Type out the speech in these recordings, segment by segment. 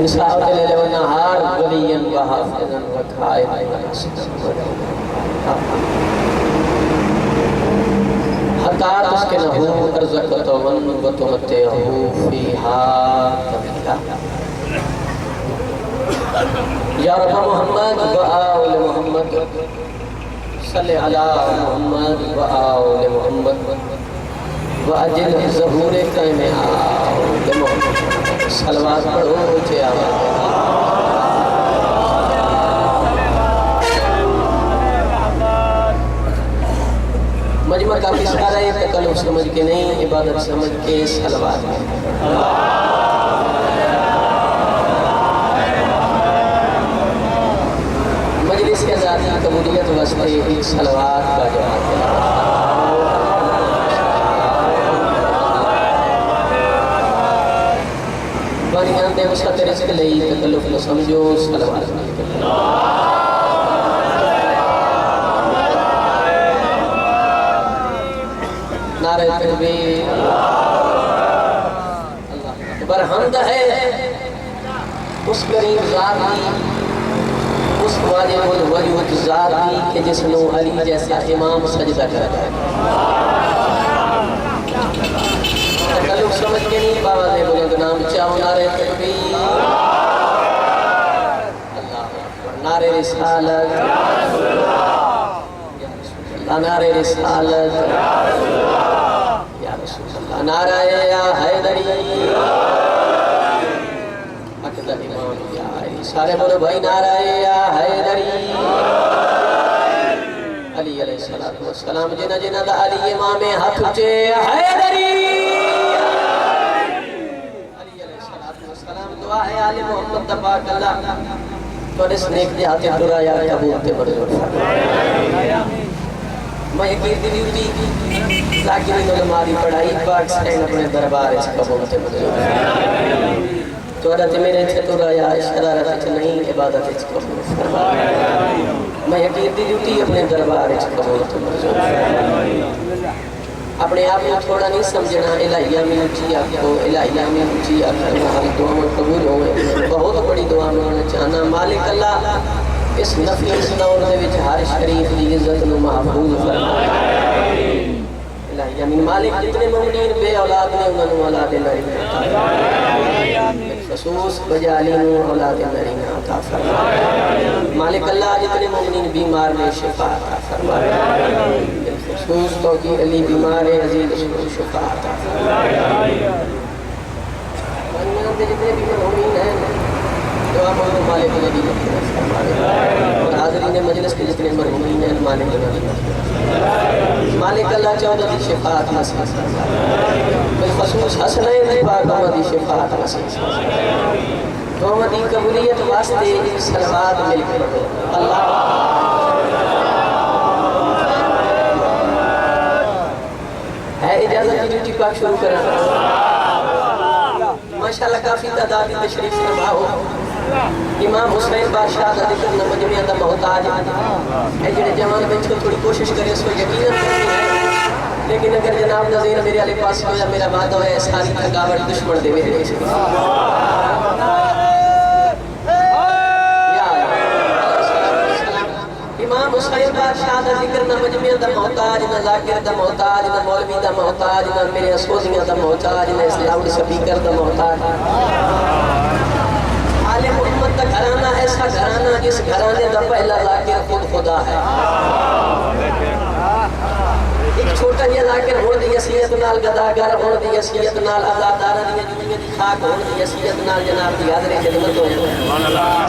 बिन साहब ले ले नहार वलियन वहाफिजन वखाए हकार उसके न हो अर्ज़क़त वन व तुमते हो फीहा तमिला या रब मोहम्मद व आल मोहम्मद सल्ले अला मोहम्मद व आल मोहम्मद व अजिल ज़हूर क़ैम आल मोहम्मद सलवात पढ़ो चे मजमा काफी सारा है, तकल्लुफ़ समझ के नहीं, इबादत समझ के सलवात में मजलिस के आज़ादी कबूलियत वास्ते एक सलवात का जवाब बानियां दे उसका तेरे से लई तकल्लुफ़ न समझो सलवात नारे तकबीर बरहमद है उस करीम ज़ात की, उस वाजिबुल वजूद ज़ात की कि जिसनो अली जैसा इमाम सजदा करता है। तकल्लुफ़ समझ के नहीं बाबा ने बुलंद नाम चाहो नारे तकबीर अल्लाह नारे रिसालत नारे रिसालत नाराए या हैदरी अकदर इमाम या सारे बोलो भाई नाराए या हैदरी अली अलैहिस्सलातु वस्सलाम जिना जिना दा अली इमाम हाथ उचे हैदरी अली अलैहिस्सलातु वस्सलाम दुआ है आले मोहम्मद दा पाक अल्लाह तोरे स्नेक दे हाथे दुआ या कबूल ते मंजूर फरमाए। मैं एक ड्यूटी लाकिन नमाज़ी पढ़ाई पाक से अपने दरबार से कबूल ते मंजूर तोरा ते मेरे थे तो राया शरारत च नहीं इबादत च कबूल फरमाए। मैं एक ड्यूटी अपने दरबार से कबूल ते मंजूर अपने आप को थोड़ा नहीं समझना इलाहिया में ऊंची आपको इलाहिया में ऊंची आपको हमारी दुआ कबूल हो। बहुत बड़ी दुआ मांगना चाहना मालिक अल्लाह इस नफीस दौर दे विच हर शरीफ की इज्जत नु महफूज फरमाए। इलाही अमीन मालिक जितने मोमिनीन बे औलाद ने उन्होंने औलाद नरीना खसूस बजाली नु औलाद नरीना अता फरमाए। मालिक अल्लाह जितने मोमिनीन बीमार ने शिफा अता फरमाए। खसूस तो की अली बीमार है अजीज उसको शिफा अता फरमाए। दुनिया के जितने भी मोमिनीन हैं दुआ मांगो मालिक अली और हाज़रीन मजलिस के जितने मरहूमीन हैं मालिक मालिक अल्लाह चौदह की शिफाअत नसीब बिलखसूस हसनैन पाक की शिफाअत नसीब तोहमत की कबूलियत वास्ते एक सलवात मिलकर अल्लाह है इजाज़त की ड्यूटी पाक शुरू करा। माशाअल्लाह काफ़ी तादाद में तशरीफ फरमा हो। इमाम हुसैन बादशाह का जिक्र न मजमे दा मोहताज है जेड़े जवान बच्चों थोड़ी कोशिश करे उसको यकीन करनी है, लेकिन अगर जनाब नज़ीर मेरे आले पास होया मेरा वादा है सारी थकावट दुश्मन दे वेड़े से इमाम हुसैन बादशाह का जिक्र न मजमे दा मोहताज न जाकिर दा मोहताज न मौलवी दा मोहताज न मेरे असोसियां दा मोहताज न इस लाउड स्पीकर दा मोहताज मोहम्मद का घराना ऐसा घराना जिस घराने का पहला जाकिर खुद खुदा है। एक छोटा जिहा जाकिर होने दी हसीयत नाल गदागर होने दी हसीयत नाल आज़ादारा दी जुनिया दी खाक होने दी हसीयत नाल जनाब दी हाज़िर खिदमत हो।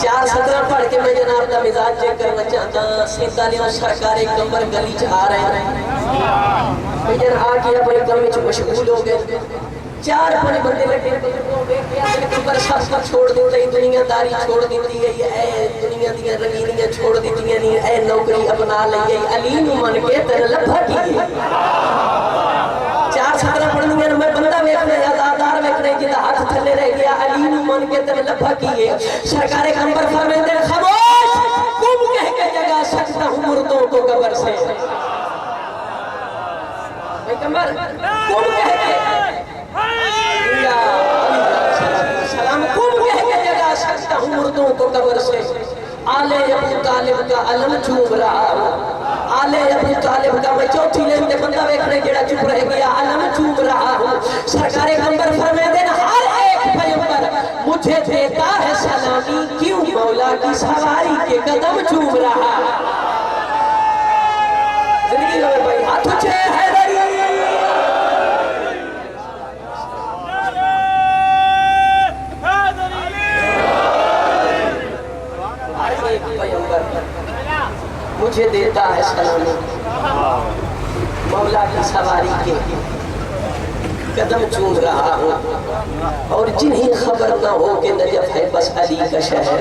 चार सतरा पढ़ के मैं जनाब दा मिजाज चेक करना चाहता। 47 सरकारी कमर गली च आ रहे हैं भैया आके अपने काम में मशगूल हो गए। चार बड़े बंदे लगे पर सब कुछ छोड़ देते दुनियादारी छोड़ दी गई है दुनिया दी रंगीनियां छोड़ दी नहीं है नौकरी अपना ली गई अली नु मन के तेरे लफा की 4 पढ़नियां मैं बंदा वेखने आजादार वेखने जिदा हाथ थले रह गया अली नु मन के तेरे लफा की है। सरकार कंबर फरमाते हैं खामोश तुम कह के जगा सकता हूं मुर्दों को कब्र से भाई कंबर तुम कह के सलाम तुम कह के जगा तराशता हूँ मुर्दों को कब्र से, आले अबू तालिब का अलम चूम रहा हूँ। आले अबू तालिब का मैं चौथी लेन दे बंदा वेखने जेड़ा चुप रह गया, अलम चूम रहा हूँ। सरकारे गंबर फरमाते हैं हर एक पैगंबर मुझे देता है सलामी, क्यों मौला की सवारी के कदम चूम रहा। जिंदगी में भाई हाथ ऊंचे हैदरी, मुझे देता है सलामी, मौला की सवारी के कदम चूम रहा हूँ। और जिन्हें खबर ना हो कि नजफ है बस अली का शहर।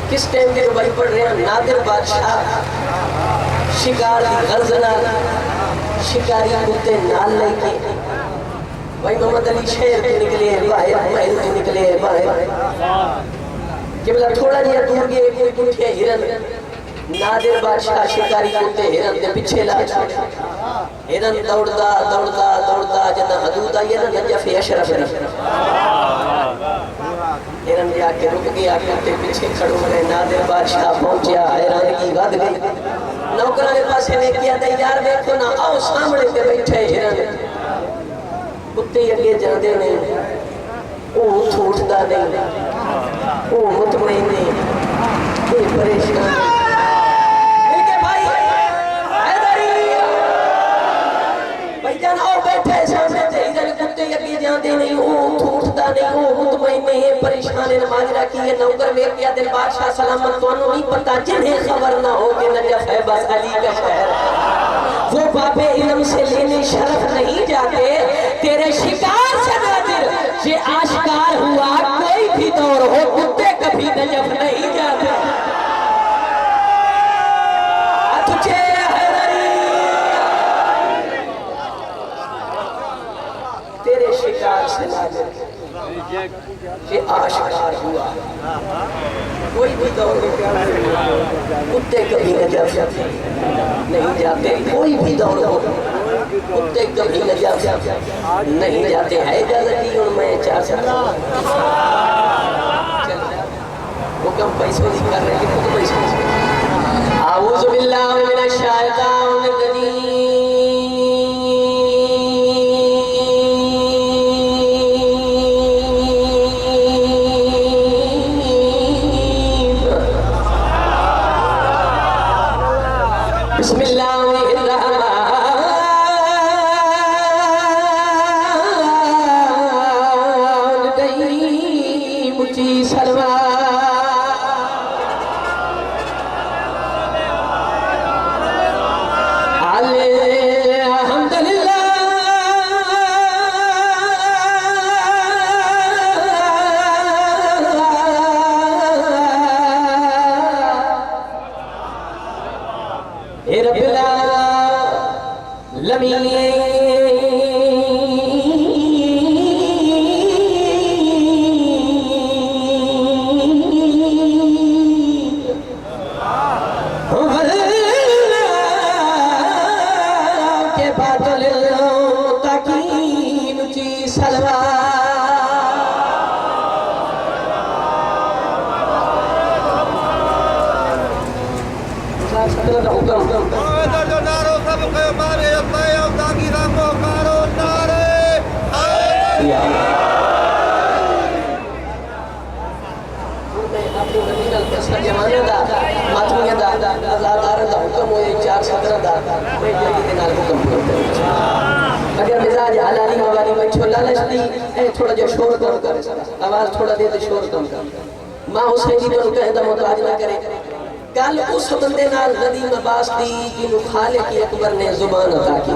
किस टाइम की रुबाई पढ़ रहे हैं? नादिर बादशाह शिकार की गर्ज नाल, शिकारी कुत्ते नाल लेके भाई मोहम्मद अली शहर के निकले बाहर, महल के निकले बाहर। केवल थोड़ा जिहा दूर गए कोई कुठे हिरन, नादिर बादशाह शिकारी कुत्ते हिरन के पीछे ला छोड़ा। हिरन दौड़दा दौड़दा दौड़दा जना हदूद आई ना नजफ अशरफ ने, हिरन जाके रुक गया, कुत्ते पीछे खड़ो रहे। नादिर बादशाह पहुंचा, हैरानगी वध गई। नौकरां के पासे ने किया दे यार देखो ना, आओ सामने पे बैठे हिरन। कुत्ते अगे जाते ने, वो उठदा नहीं, वो मुतमईन नहीं, वो परेशान। इनके भाई भाईजान आओ बैठे सामने से। इधर कुत्ते अगे जाते नहीं, वो उठदा नहीं, वो मुतमईन नहीं है, परेशान है। माजरा की है नौकर वेख गया दिल बादशाह सलामत ਤੁਹਾਨੂੰ नहीं पता, जिन्हें खबर ना हो कि नजफ है बस अली का शहर। वो बाबे इल्म से लेने शरफ नहीं जाते, तेरे शिकार से नादिर ये आश्कार हुआ कोई भी दौर हो, कुत्ते कभी नजफ नहीं जाते। तुझे तेरे शिकार से नादिर ये आश्कार हुआ कोई भी दौर हो, कुत्ते कभी नजफ नहीं जाते। कोई भी दौर हो, कुत्ते कभी नजफ नहीं जाते। है इजाजत और मैं चाह सकता हूँ वो कम पैसों की कर रहे हैं, खुद पैसों। आऊज़ु बिल्लाहि मिनश शैतानिर रजीम। अगर मिजाज हलाली मवाली में छोला लचती है, थोड़ा जो शोर कम करे, आवाज थोड़ा दे तो शोर कम कर। मां हुसैन जी को कहदा मोहताज ना करे। कल उस बंदे नाल नदीम अब्बास दी जिन्हों खालिक अकबर ने जुबान अता की।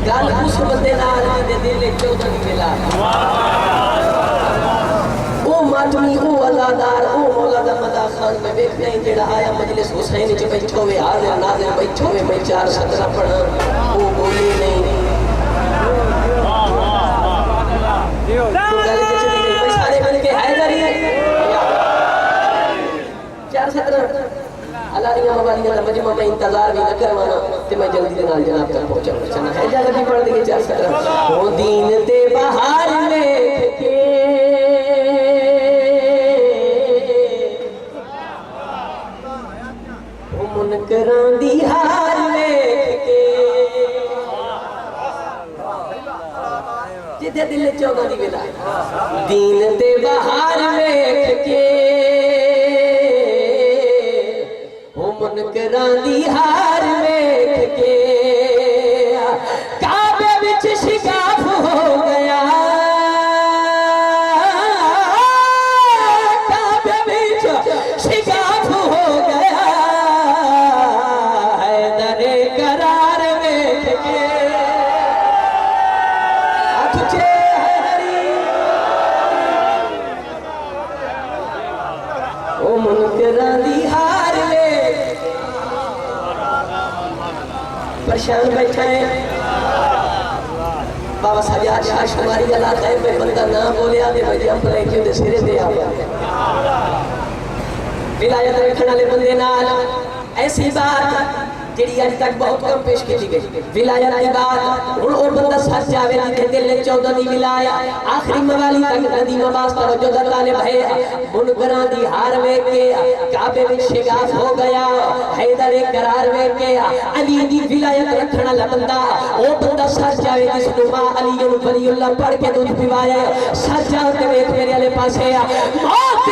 कल उस बंदे नाल दे दिल 14 मिला। ओ मातमी ओ अज़ादार ओ मौला दा मदा खान में देख नहीं जेड़ा आया मजलिस हुसैन च बैठो वे हाजिर नाज़िर बैठो वे मैं 4 सतरा पढ़ा वो बोली नहीं। तो गल के चली गई भाई सारे मिल के हैदरी 4 सतरा अलारियां मवालियां दा मजमा में इंतजार भी न करवाना ते मैं जल्दी नाल जनाब तक पहुंचना है। जल्दी भी पढ़ देंगे 4 सत्र। ओ दीन ते बहार लेख के ओ मुनकरां दी हार लेख के जिथे दिल 14 दी विला दीन ते बहार लेख के मुनकरां दी हार वेख के काबे विच शिकाफ हो गया, काबे विच शिकाफ हो गया, हैदरे करार वेख के तुझे हैदरी ओ मुनकरां दी हार परेशान बैठा है। बाबा सजाद शाह शुमारी अल्लाह साहब पे बंदा ना बोलिया ते मैं जंप लेके उहदे सिरे ते आ गया। विलायत रखने वाले बंदे नाल ऐसी बात जिहड़ी अज तक बहुत कम पेश की गई। विलायत की बात हुण ओ बंदा सच जावे जिथे दिल 14 दी विलाया आखिरी मवाली तक नदी नमाज तवज्जो दा तालिब है। मुनकरां दी हार वेख के काबे विच शिगाफ हो गया, हैदर करार वेख के अली दी विलायत रखने वाला बंदा ओ बंदा सच जावे जिसनु मां अली वलीउल्लाह पढ़ के दूध पिवाए। सच जाओ ते वेख मेरे वाले पासे मौत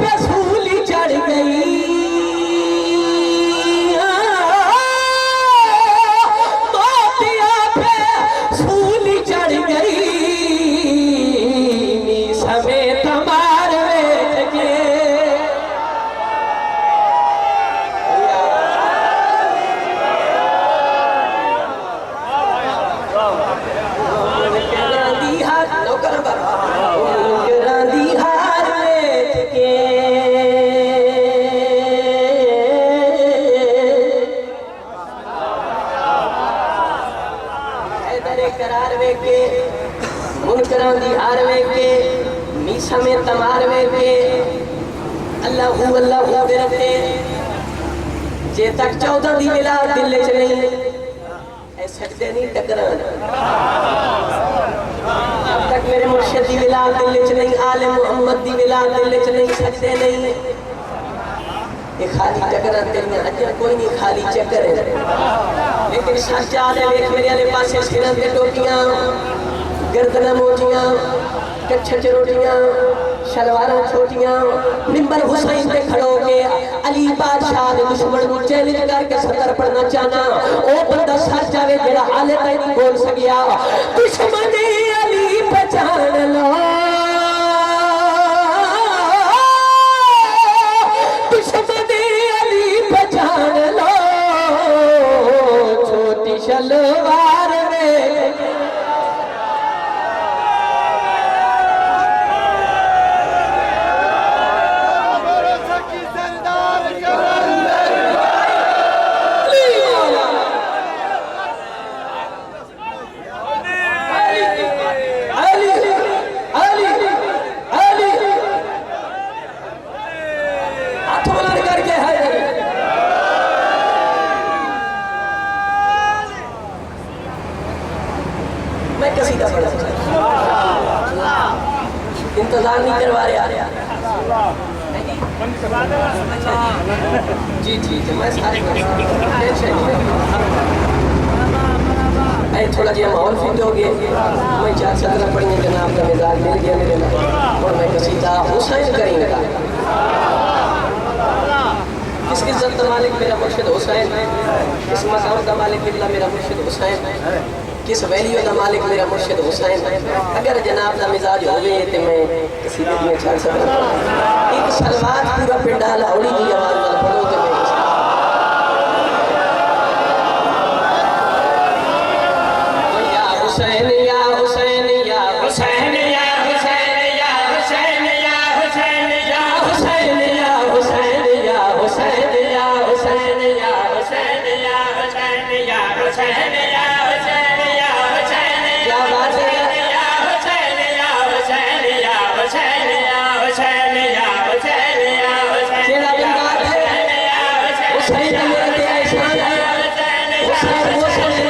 पे सूली चढ़ गई, करार वेख के मुनकरां दी हार वेख के मीसा में तमार वेख के अल्लाह करते जे तक 14 दी मिला दिल च नहीं ऐ सजदे नहीं टकरान। जब तक मेरे मुर्शिद दी मिला दिल च नहीं, आले मोहम्मद दी मिला दिल च नहीं, सजदे नहीं। ये खाली चक्कर तेरियां अज्जा कोई नहीं खाली चक्कर है। लेकिन सच्चा दे वेख मेरे वाले पासे सिरां ते टोपियां, गर्दनां मोटियां, कच्छ चरोटियां, शलवारां छोटियां, मिंबर हुसैन पे खड़ो के अली बादशाह दे दुश्मन को चैलेंज करके सतर पढ़ना चाहना ओ बंदा सच जावे जेड़ा हाले तक नहीं बोल सकिया। दुश्मन अली पहचान लो, दुश्मन अली पहचान लो, छोटी शलवार में इंतजार नहीं करवा रहा। जी जी जी मैं सारे थोड़ा जिहा माहौल फिट हो गया। मैं 4 सत्र पढ़ी जनाब का मिजाज मिल गया मेरे नाल और मैं कसीदा हुसैन करींगा। किस इज्जत का मालिक मेरा मुर्शिद हुसैन है, किस मकाम का मालिक किबला मेरा मुर्शिद हुसैन है, किस वैल्यू का मालिक मेरा मुर्शिद हुसैन है। अगर जनाब का मिजाज होवे तो मैं कसीदे में 4 सत्र एक सलवात पूरा पिंडा लाउड़ी की आवाज में पढ़ो तो मैं या हुसैन या हुसैन या हुसैन या हुसैन या हुसैन या हुसैन या हुसैन या हुसैन या हुसैन या हुसैन या हुसैन या हुसैन या हुसैन या हुसैन या हुसैन क्या बात है या हुसैन या हुसैन या हुसैन या हुसैन या हुसैन या हुसैन तेरा बंदा है हुसैन मेरा तेरा शान है हुसैन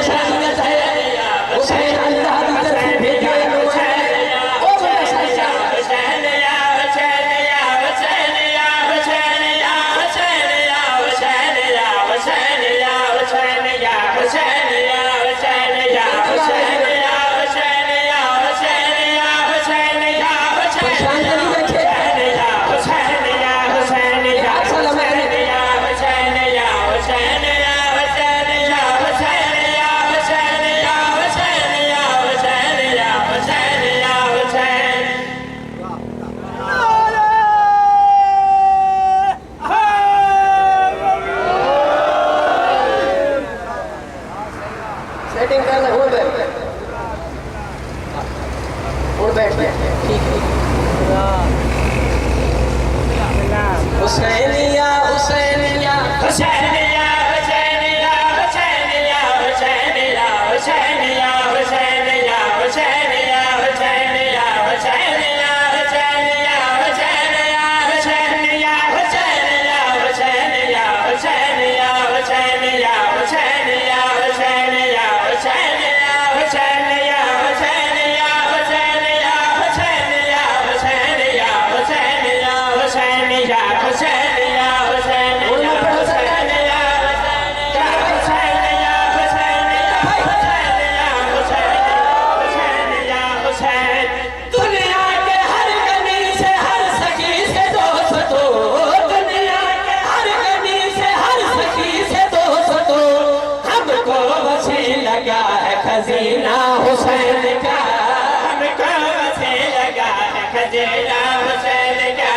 गजेला हुसैन का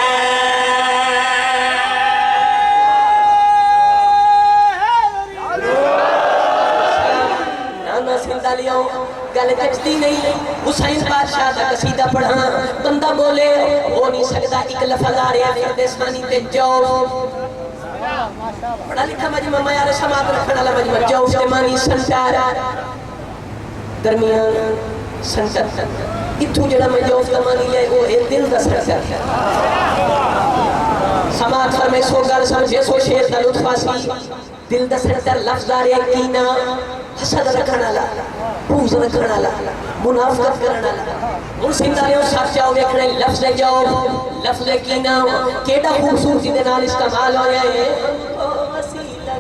नाना सिंधा लियो गल जचती नहीं हुसैन बादशाह दा कसीदा पढ़ा बंदा बोले हो नहीं सकता एक लफ्ज आ रहा फरदेसानी ते जाओ पढ़ा लिखा मजमा यार समात रखने वाला मजमा जाओ के मानी संसार दरमियान संसद इथू जड़ा मैं जाओ का मानी ले वो है दिल दा संसद समात में सो गल समझे सो शेर दा लुत्फासी दिल दा संसद लफ्ज आ रहा कीना हसद रखने वाला पूज रखने वाला मुनाफिकत करने वाला उन सिंधारियों सच जाओ देखने लफ्ज जाओ लफ्ज की ना केड़ा खूबसूरती दे नाल इस्तेमाल हो रहा है वसीला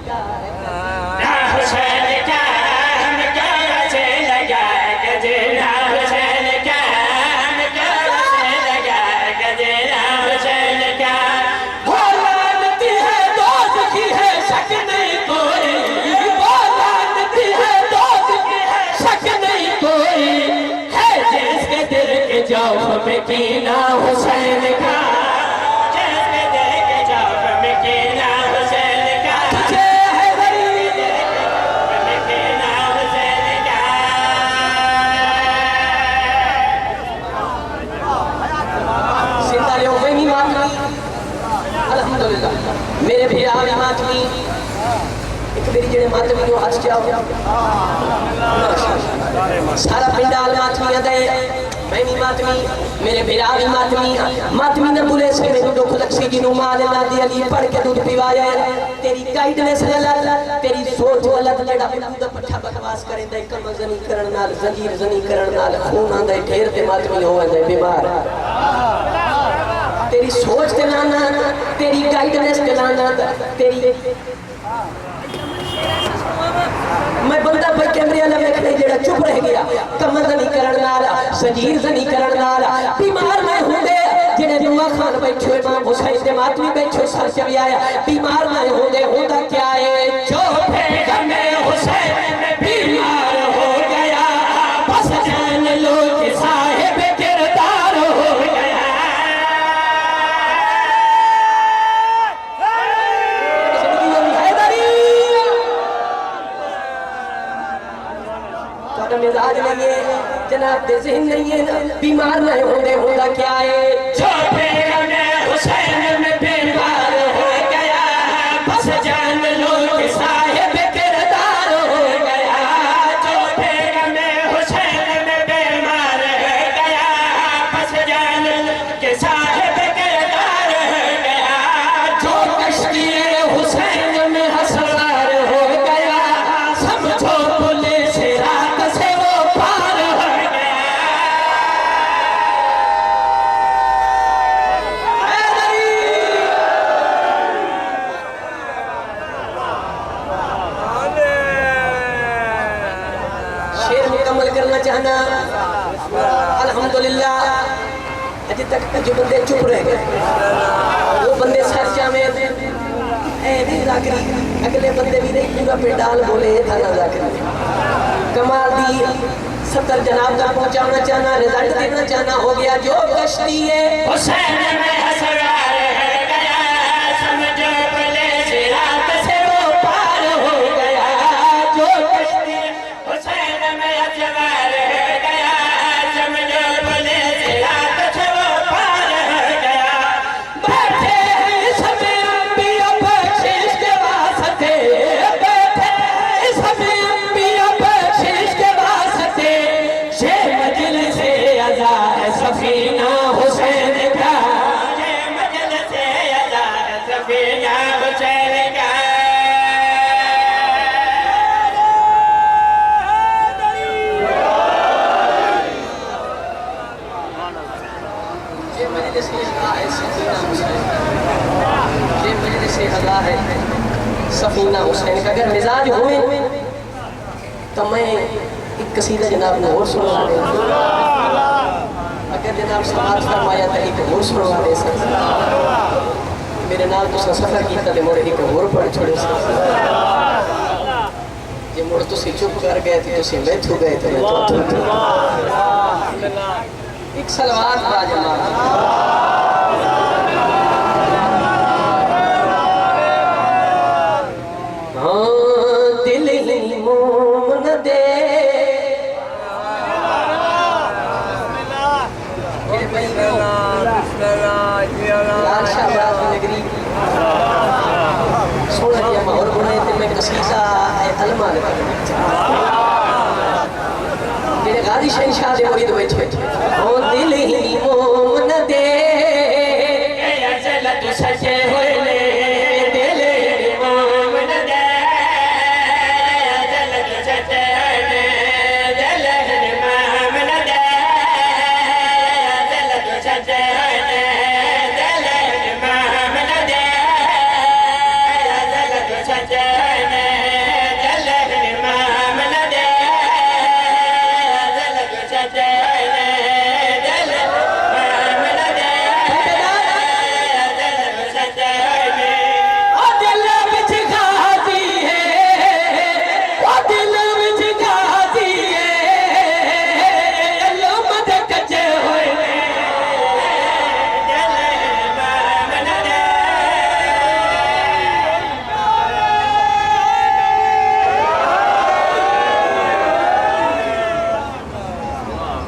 हुसैन का हम क्या से लगा गजेला हुसैन का हम क्या से लगा गजेला हुसैन का वो लानती है दोस्त की है शक नहीं कोई वो लानती है दोस्त की है शक नहीं कोई है जिसके दिल के जौफ में कीना हुसैन का जिसके दिल के जौफ में कीना हुसैन का तुझे है गरीब में कीना हुसैन का सिंधारियों में ही मातमी अल्हम्दुलिल्लाह मेरे भी आवी मातमी एक मेरी जेड़े मातमी जो हज जाओ सारा पिंडाल मातमी दे मैं भी मातमी मेरे बिरा भी मातमी ने बुले से मेरे दुख लक्सी जी नु मां ने दादी अली पढ़ के दूध पिवाया तेरी गाइडनेस गलत तेरी सोच गलत जेड़ा बिल्कुल दा पट्ठा बकवास करेंदा कम जनी करन नाल जंजीर जनी करन नाल खून आंदा ढेर ते मातमी होवे बीमार तेरी सोच ते लाना तेरी गाइडनेस ते लाना तेरी मैं बंदा भाई कैमरे वाला देखने जेड़ा चुप रह गया कमर नहीं करन नाल सजीर नहीं करन नाल बीमार मैं हुंदे जेड़े दुआ खान बैठे इमाम हुसैन दे मातमी बैठे सर से भी आया बीमार मैं हुंदे होता क्या है जो बेगम हुसैन में बीमार हो गया बस जान लो कि साहिब किरदार हो गया मिजाज नहीं है जनाब दे ज़हन नहीं है बीमार नहीं होंगे होता क्या है जो बेगम हुसैन में बीमार हो गया बस जान लो कि साहिब किरदार हो गया जो बेगम हुसैन में बीमार हो गया बस जान लो कि साहिब किरदार हो गया जो कश्ती हुसैन में हसवार हो गया समझो पुलिस रात से वो पार हो गया शेर मुकम्मल करना चाहना अल्हम्दुलिल्लाह अभी तक जो बंदे चुप रह गए वो बंदे सच्चा में नहीं जाकरी अगले बंदे भी नहीं पूरा पेडाल बोले था ना जाकरी कमाल दी 70 जनाब तक पहुंचाना चाहना रिजल्ट देना चाहना हो गया जो कश्ती है हुसैन में हसवार हो गया समझो पुलिस रात से वो पार हो गया जो कश्ती हुसैन में हसवार हो गया समझो पुलिस रात से वो पार हो गया बैठे हैं समय अंबिया बख्शिश के वास्ते बैठे हैं समय अंबिया बख्शिश के वास्ते शेर मजलिस से आजाद सफीना हुसैन का मजलिस से आजाद सफीना हुसैन का ये मजलिस से आजाद सफीना हुसैन ये मजलिस से आजाद है सफीना हुसैन का अगर मिजाज हुए तो मैं एक कसीदा जनाब ने और सुनवा दे अगर जनाब समाज फरमाया तो एक और सुनवा दे सर मेरे नाल तो सफर किया तो मुड़ एक और पढ़ छोड़े सर जे मुड़ तुसी चुप कर गए तो तुसी मैथू गए तो मैं तो एक सलवार बाजमा दिल ही मोम न दे लाल शाहबाज नगरी सोना दिया माहौल बनाए थे मैं कसीसा अलमा तेरे गादी शहंशाह दे मुरीद बैठे ओ दिल ही मोम न दे अजल तू सचे होले दिल ही मोम न दे अजल तू सचे होले दिल ही मोम न दे अजल तू सचे होले दिल ही मोम न दे अजल तू सचे होले दिल ही मोम न दे अजल तू सचे होले दिल मोम न दे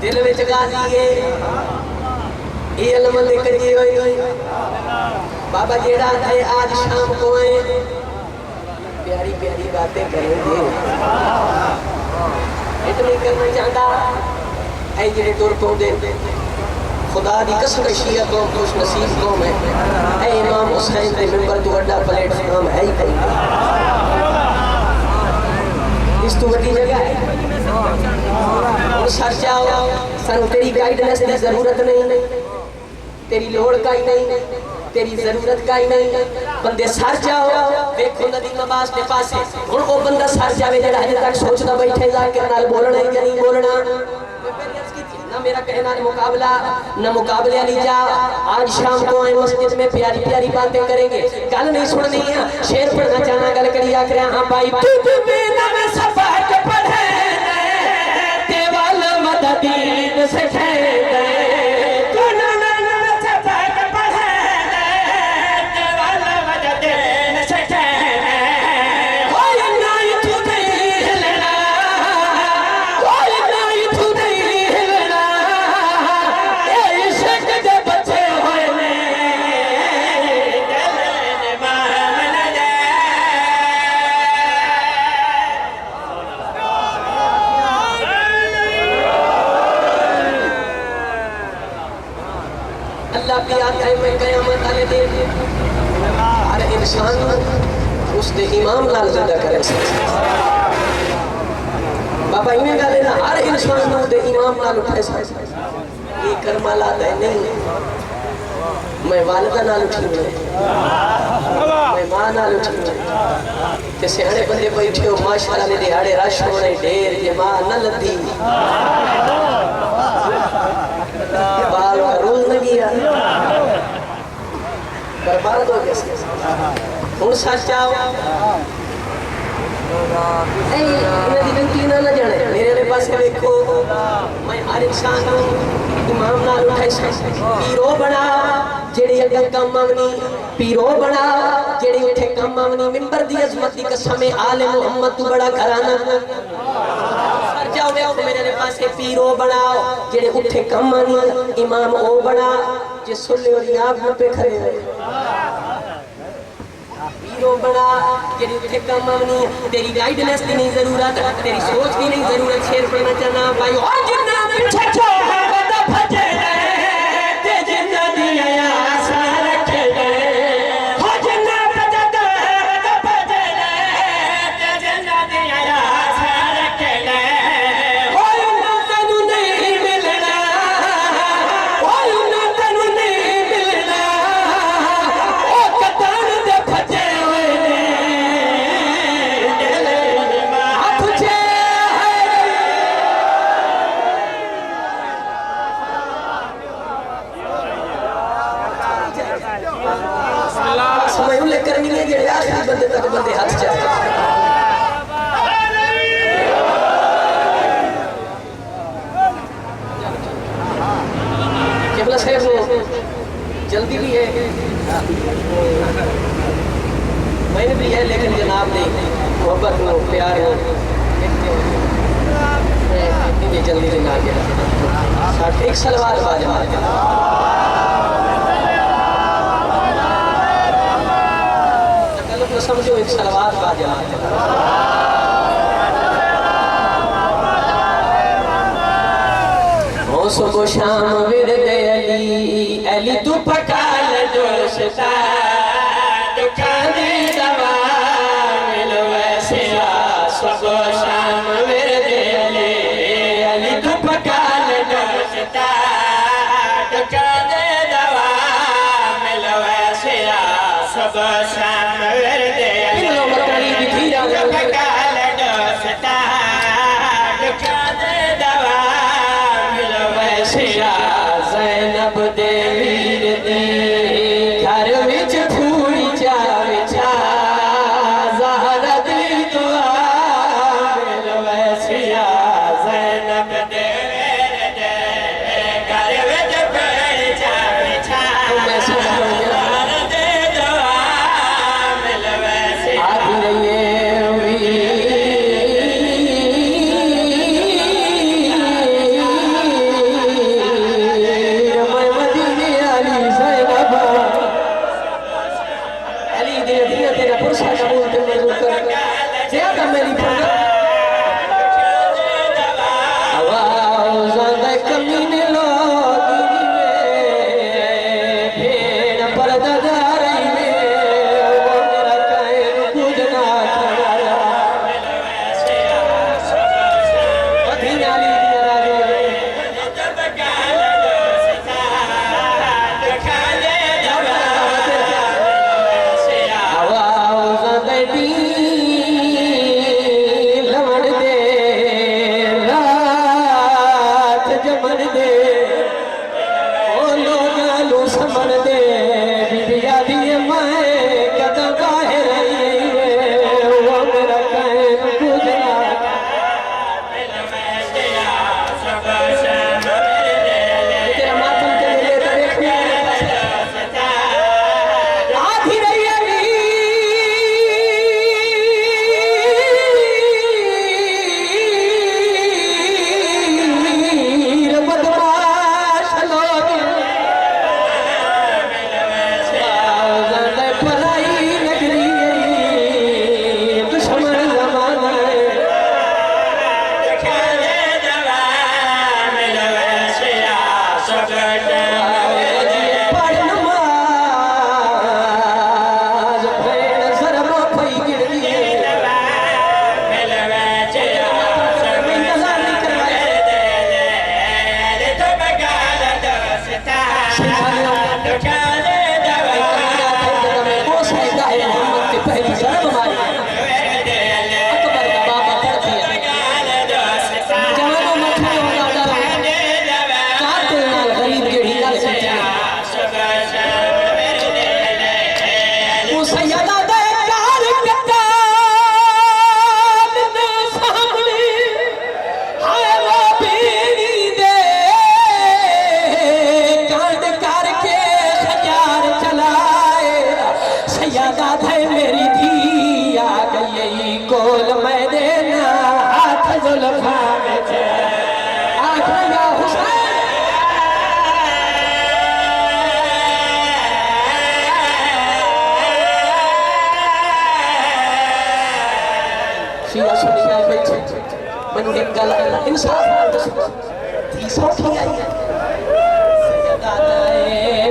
दिल विच गाजी है ये अलमंद कजी हुई बाबा जेड़ा है आज शाम को आए प्यारी प्यारी बातें करेंगे इतनी करना चाहता ऐ जेड़े तुर पौंदे खुदा दी कसम शिया कौम खुश नसीब कौम है ऐ इमाम हुसैन दे मिंबर तो बड़ा प्लेटफार्म है ही नहीं इस तो बड़ी जगह है सर जाओ सर तेरी गाइडेंस की जरूरत नहीं तेरी लोड़ का ही नहीं तेरी जरूरत का ही नहीं बंदे सर जाओ देखो नदी नमाज के पासे हुन वो बंदा सर जावे जेड़ा अजे तक सोचदा बैठे जाके नाल बोलना है या नहीं बोलना ना मेरा कहना है मुकाबला न मुकाबले वाली जा आज शाम को आए मस्जिद में प्यारी प्यारी बातें करेंगे गल नहीं सुननी है शेर पढ़ना चाहना गल करी आखिर हां भाई तू बिना में सबक पढ़े देवाल मददीन से खेदे अल्लाह की आते में कयामत वाले दिन हर इंसान उसके इमाम नाल जिंदा करे बाबा इवें गल ना हर इंसान उसके इमाम नाल उठे ये कर्मा लाता है नहीं मैं वालिदा नाल उठी मैं मां नाल उठी ते सियाणे बंदे बैठे हो माशाअल्लाह ने दिहाड़े रश होने ढेर जे मां न लद्दी बाल का रोल न गया बर्बाद हो गया हुन सच आओ ए इन्हां दी विनती ना जाने मेरे वाले पासे देखो मैं हर इंसान इमाम नाल उठाई पीरो बना जेड़ी अगे कम आवनी पीरो बना जेड़ी उठे कम आवनी मिंबर दी अजमत दी कसम आले मोहम्मद तू बड़ा घराना सर जाओ मेरे पासे पीरो बनाओ जेड़े उठे कम आनी इमाम ओ बना जे सुन और आप पे खड़े हो पीरो बना जेड़ी उठे कम आनी तेरी गाइडेंस की नहीं जरूरत तेरी सोच की नहीं जरूरत शेर पढ़ना चाहना भाई और जितना पीछे छोड़ बता भजे ते जिंदा दिया आशा रखे हो जितना बता भजे ते जिंदा दिया आशा रखे समय उल्लेख करनी है जेड़े आखिरी बंदे तक बंदे हाथ चले मौला साहब को जल्दी भी है, मैंने भी है, लेकिन जनाब ने मोहब्बत हो, प्यार हो, इतनी जल्दी से ना गया। एक सलवार बाजा तो समझो, एक सलवार बाजा हो सुबह शाम विरद अली अली तू पका ले दोस्ता दुकान दवा मिलो वैसे सुबह शाम विरद अली अली तू पका ले दोस्ता दुकान दवा मिलो वैसे सुबह शाम विरद अली तू पका ले दोस्ता दुकान दवा ज़ैनब दे वीर दी घर विच फूड़ी जावे छा ज़हरा दी दुआ मिल वैसिया ज़ैनब दे वीर दे घर विच फूड़ी जावे छा ज़हरा दी दुआ मिल वैसिया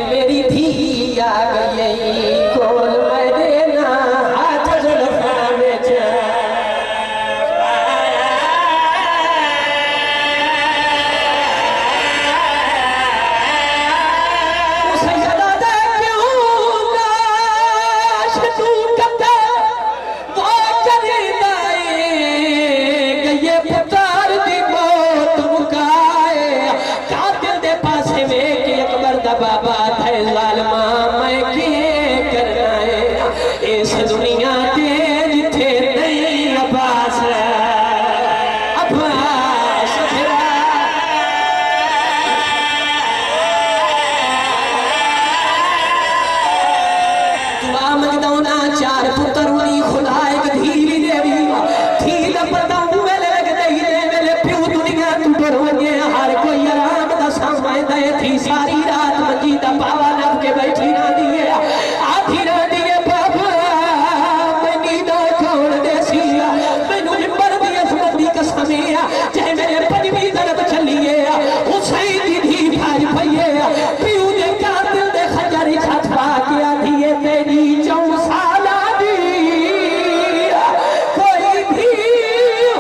मेरी धी आ गई कोल मैं देना हाथ जुल्फा में पुकार दी मौत मुकाए सारी रात मंजी दा पावा नप के बैठी ना दिए आधी ना दिए बाबा मैं नींदा खोल दे सी मैनू मिंबर दी असमत दी कसम है चाहे मेरे पंजवीं तरफ चलिए हुसैन दी धी भाज पईए पीऊ दे कातिल दे खंजर छत पा के आधी है तेरी 4 साला दी कोई भी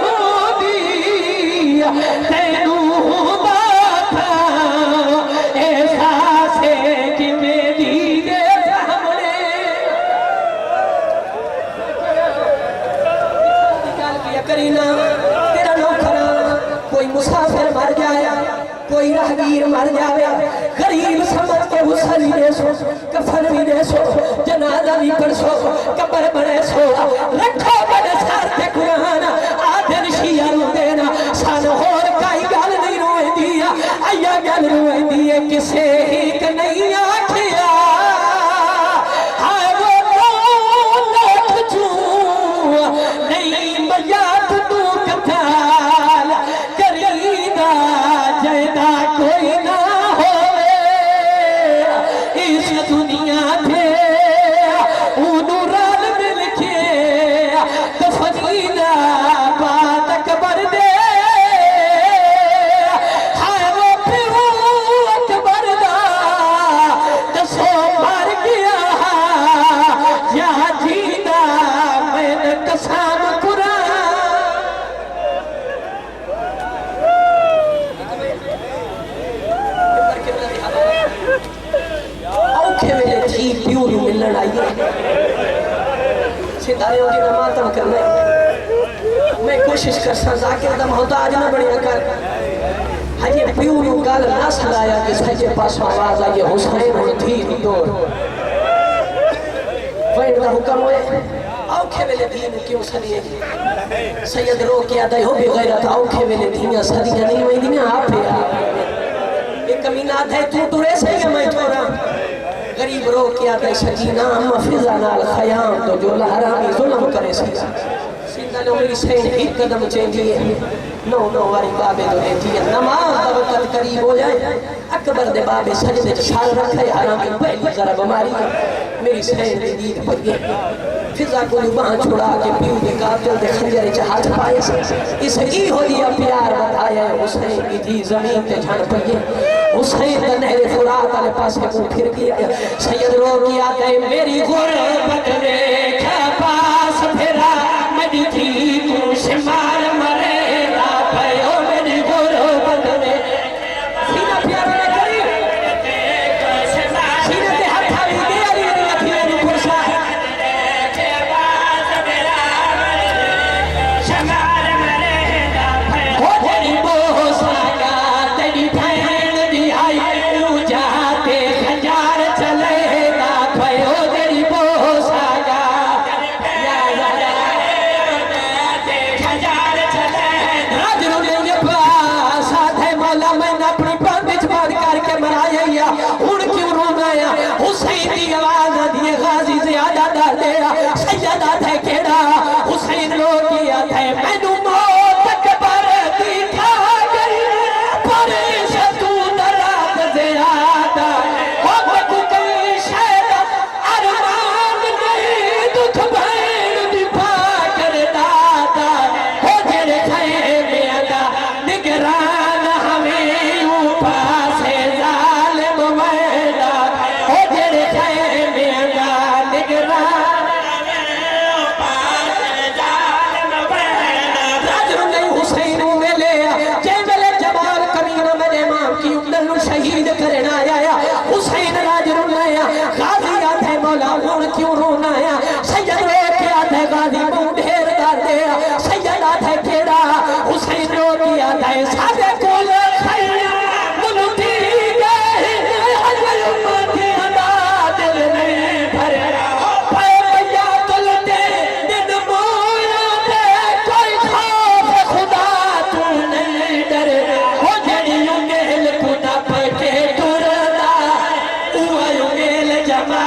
होगी तेनू बाता एहसास कि मेरी दे सामने गल किया करीना तेरा नौकरा कोई मुसाफिर मर जाया कोई राहगीर मर जावे गरीब समझ के हुसैन दे सो कफन भी दे सो जनाजा भी पढ़ सो कब्र बने सो रखो बड़े सर ते कुरान आदन शिया नु देना सन होर काई गल नहीं रोईदी आया गल रोईदी है किसे ही नहीं आखिया हाय वो लाख चू नहीं मयात तू कथाल करीदा जैदा कोई ना होवे इस दुनिया पे उनु रल मिल के दफनीदा बात कबर दे हाय वो पियो अकबर दा दसो मर गया या जीदा मैंने कसम कुरान औखे वेले थी प्यू नु मिलन आई सितारे दी मातम करने मैं कोशिश कर सा जाकिर दा मोहताज ना बनिया कर हजे प्यू नु गल ना सलाया कि सजे पास आवाज आई हुसैन हुन थी दौर वैन दा हुक्म होए औखे वेले दीन क्यों सदिए सैयद रो के आदा हो भी गैरत औखे वेले दियां सदियां नहीं वैंदियां आपे एक कमीना थे तू टुरे सही मैं छोरा गरीब रो के आदा सकीना अम्मा फिजा नाल खयाम तो जो हरामी जुल्म करे सी सिंधा नो मेरी सैन एक कदम चेंजी नो नो वारी बाबे तो देती है नमाज दा वक्त करीब हो जाए अकबर दे बाबे सजदे च साल रखे हरामी पहली जरा बीमारी मेरी सैन दी नींद पई फिजा को बाह छुड़ा के पीऊ के कातिल दे खंजर च हाथ पाए इस की हो दिया प्यार बताया हुसैन की थी जमीन ते झड़ पई हुसैन दा नहर फुरात वाले पास को फिर गया सैयद रो किया ते मेरी गुरबत देखा पास फिरा मदी थी तू शिमार मरे ना भयो मेरी गुरबत में सीना प्यार ने करी सीना ते हाथ आवी दे अली थी मेरी पुरसा हुसैन रो किया थे मैनू मौत कबर दी खा गई पर तू दरात ज़ियादा हो को कई शायद अरमान नहीं दुख भैन दिफा कर दादा हो जेरे थे मेरा निगरान हमें ऊपर से जालिम मैदा हो जेरे थे मेरा निगरान शहीद करना आया हुसैन राज रुलाया गाजी आते मौला हुन क्यों रोना आया सैयद रो के आते गाजी मुंह ढेर कर दे सैयद आते केड़ा हुसैन रो के आते सारे कोल खैया मुनुती गए अजल मथे अदा दिल नहीं भरे पे भैया तुलते दिन मोया दे कोई खौफ खुदा तू नहीं डरे हो जड़ी उंगेल खुदा पे के तुरदा उंगेल जमा